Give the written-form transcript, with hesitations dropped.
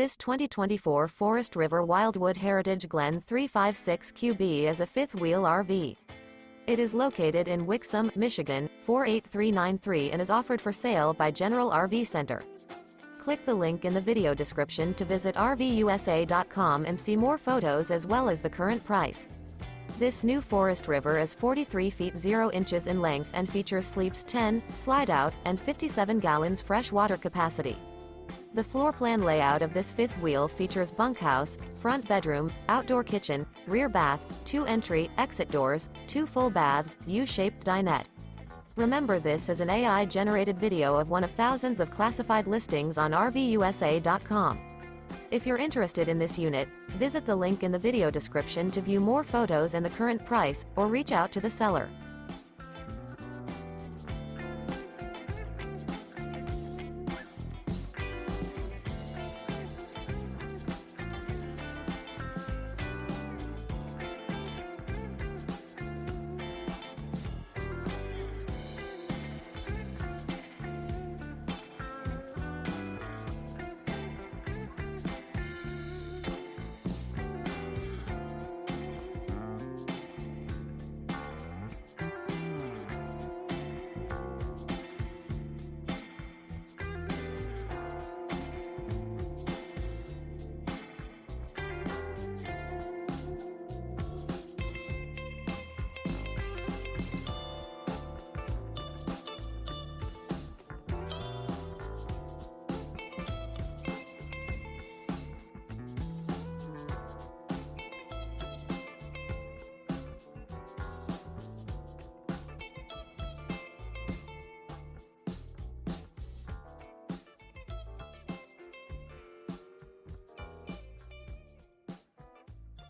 This 2024 Forest River Wildwood Heritage Glen 356 QB is a fifth-wheel RV. It is located in Wixom, Michigan, 48393 and is offered for sale by General RV Center. Click the link in the video description to visit RVUSA.com and see more photos as well as the current price. This new Forest River is 43 feet 0 inches in length and features sleeps 10, slide-out, and 57 gallons fresh water capacity. The floor plan layout of this fifth wheel features bunkhouse, front bedroom, outdoor kitchen, rear bath, 2 entry, exit doors, 2 full baths, U-shaped dinette. Remember, this is an AI-generated video of one of thousands of classified listings on RVUSA.com. If you're interested in this unit, visit the link in the video description to view more photos and the current price, or reach out to the seller.